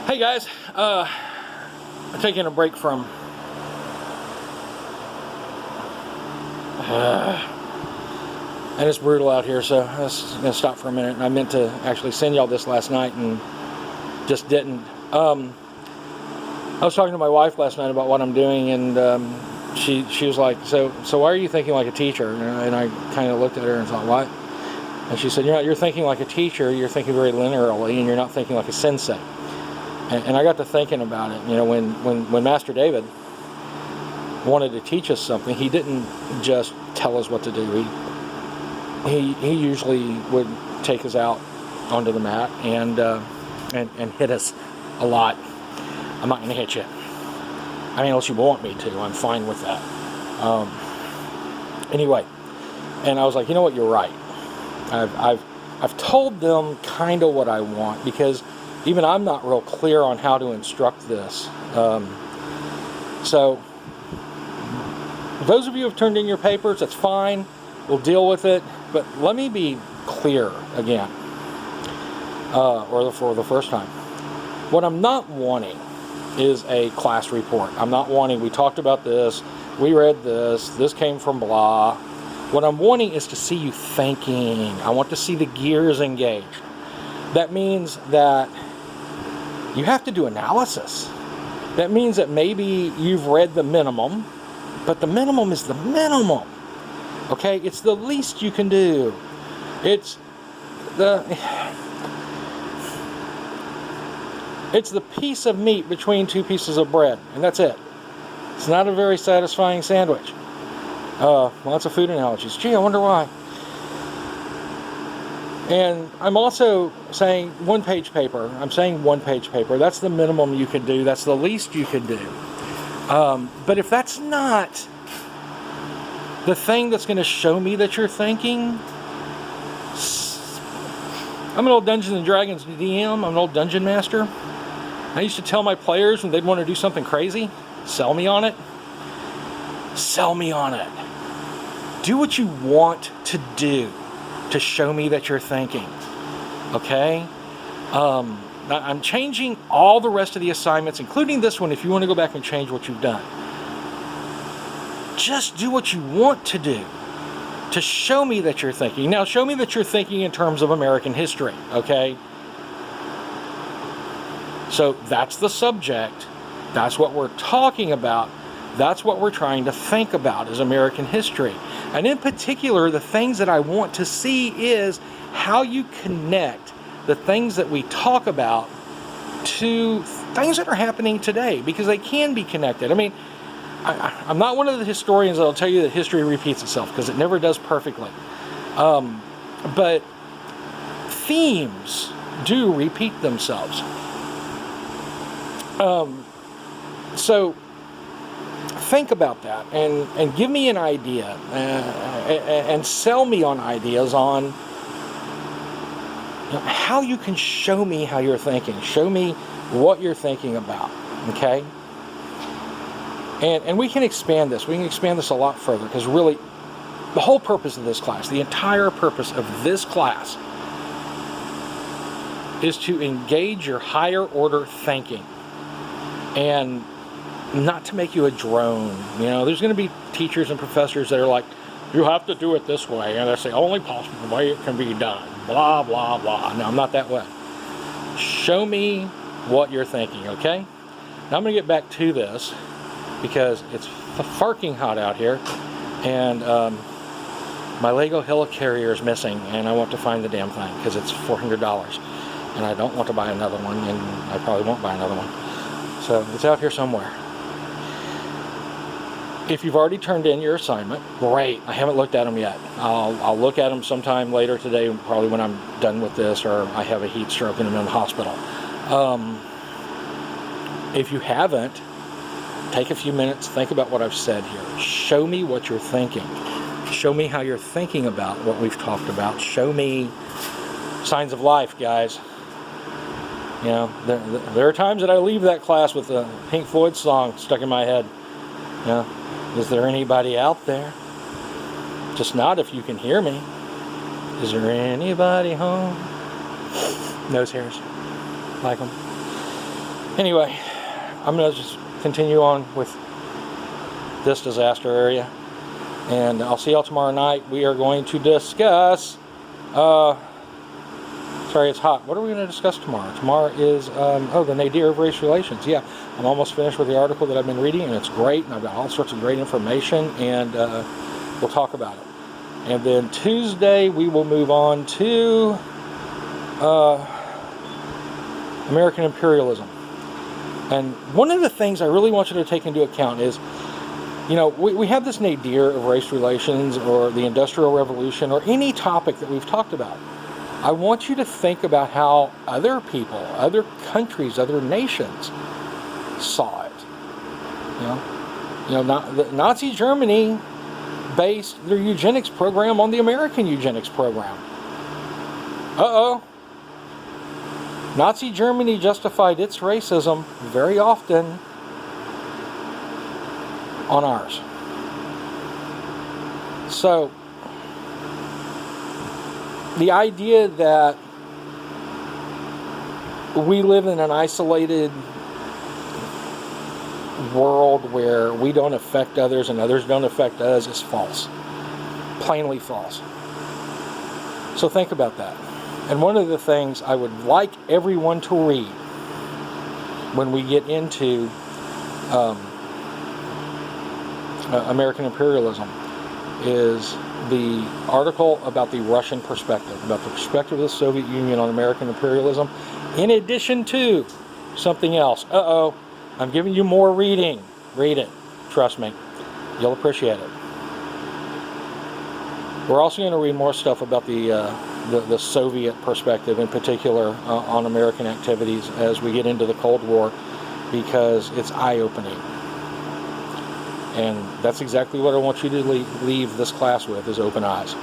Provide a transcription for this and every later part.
Hey guys, I'm taking a break from and it's brutal out here, so I'm just gonna stop for a minute. And I meant to actually send y'all this last night and just didn't. I was talking to my wife last night about what I'm doing, and she was like, so why are you thinking like a teacher? And I kind of looked at her and thought, what? And she said, you're thinking like a teacher, you're thinking very linearly, and you're not thinking like a sensei. And I got to thinking about it. You know, when Master David wanted to teach us something, he didn't just tell us what to do. He usually would take us out onto the mat and hit us a lot. I'm not going to hit you. I mean, unless you want me to, I'm fine with that. Anyway, and I was like, you know what, you're right. I've told them kind of what I want, because even I'm not real clear on how to instruct this. So those of you who have turned in your papers, that's fine. We'll deal with it. But let me be clear again, or for the first time. What I'm not wanting is a class report. I'm not wanting, we talked about this, we read this came from blah. What I'm wanting is to see you thinking. I want to see the gears engaged. That means that you have to do analysis. That means that maybe you've read the minimum, but the minimum is the minimum. Okay? It's the least you can do. It's the piece of meat between two pieces of bread, and that's it. It's not a very satisfying sandwich. Lots of food analogies. Gee, I wonder why. And I'm also saying one-page paper. I'm saying one-page paper. That's the minimum you can do. That's the least you can do. But if that's not the thing that's going to show me that you're thinking, I'm an old Dungeons & Dragons DM. I'm an old dungeon master. I used to tell my players when they'd want to do something crazy, sell me on it. Sell me on it. Do what you want to do to show me that you're thinking. Okay? I'm changing all the rest of the assignments, including this one, if you want to go back and change what you've done. Just do what you want to do to show me that you're thinking. Now, show me that you're thinking in terms of American history. Okay? So that's the subject. That's what we're talking about. That's what we're trying to think about, is American history. And in particular, the things that I want to see is how you connect the things that we talk about to things that are happening today, because they can be connected. I mean, I'm not one of the historians that will tell you that history repeats itself, because it never does perfectly. But themes do repeat themselves. So think about that and give me an idea and sell me on ideas on how you can show me how you're thinking. Show me what you're thinking about, okay? And we can expand this. We can expand this a lot further, because really the whole purpose of this class, the entire purpose of this class, is to engage your higher order thinking and not to make you a drone. You know, there's going to be teachers and professors that are like, you have to do it this way, and that's the only possible way it can be done. Blah, blah, blah. No, I'm not that way. Show me what you're thinking, okay? Now I'm going to get back to this, because it's farking hot out here, and my Lego helicarrier is missing, and I want to find the damn thing, because it's $400, and I don't want to buy another one, and I probably won't buy another one. So it's out here somewhere. If you've already turned in your assignment, great. I haven't looked at them yet. I'll look at them sometime later today, probably when I'm done with this, or I have a heat stroke and I'm in the hospital. If you haven't, take a few minutes, think about what I've said here. Show me what you're thinking. Show me how you're thinking about what we've talked about. Show me signs of life, guys. You know, there are times that I leave that class with a Pink Floyd song stuck in my head. You know, is there anybody out there? Just nod if you can hear me. Is there anybody home? Nose hairs. Like them. Anyway, I'm going to just continue on with this disaster area. And I'll see y'all tomorrow night. We are going to discuss... sorry, it's hot. What are we going to discuss tomorrow? Tomorrow is, the nadir of race relations. Yeah, I'm almost finished with the article that I've been reading, and it's great, and I've got all sorts of great information, and we'll talk about it. And then Tuesday, we will move on to American imperialism. And one of the things I really want you to take into account is, we have this nadir of race relations or the Industrial Revolution or any topic that we've talked about. I want you to think about how other people, other countries, other nations saw it. Nazi Germany based their eugenics program on the American eugenics program. Nazi Germany justified its racism very often on ours. So, the idea that we live in an isolated world where we don't affect others and others don't affect us is false. Plainly false. So think about that. And one of the things I would like everyone to read when we get into American imperialism is the article about the Russian perspective, about the perspective of the Soviet Union on American imperialism, in addition to something else. I'm giving you more reading. Read it. Trust me. You'll appreciate it. We're also going to read more stuff about the Soviet perspective, in particular on American activities as we get into the Cold War, because it's eye-opening. And that's exactly what I want you to leave this class with, is open eyes.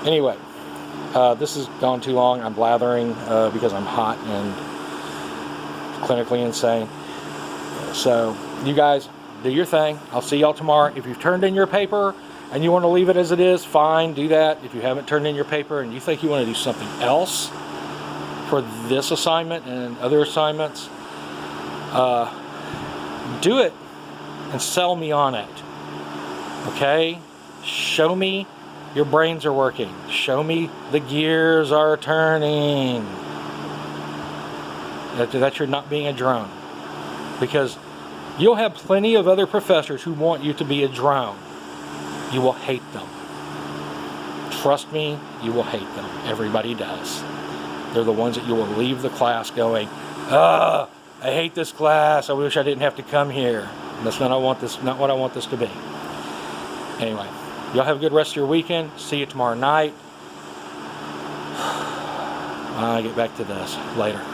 Anyway, this has gone too long. I'm blathering because I'm hot and clinically insane. So, you guys, do your thing. I'll see y'all tomorrow. If you've turned in your paper and you want to leave it as it is, fine, do that. If you haven't turned in your paper and you think you want to do something else for this assignment and other assignments, do it. And sell me on it. Okay? Show me your brains are working. Show me the gears are turning. That you're not being a drone. Because you'll have plenty of other professors who want you to be a drone. You will hate them. Trust me, you will hate them. Everybody does. They're the ones that you will leave the class going, I hate this class. I wish I didn't have to come here. That's not what I want this to be. Anyway, y'all have a good rest of your weekend. See you tomorrow night. I get back to this later.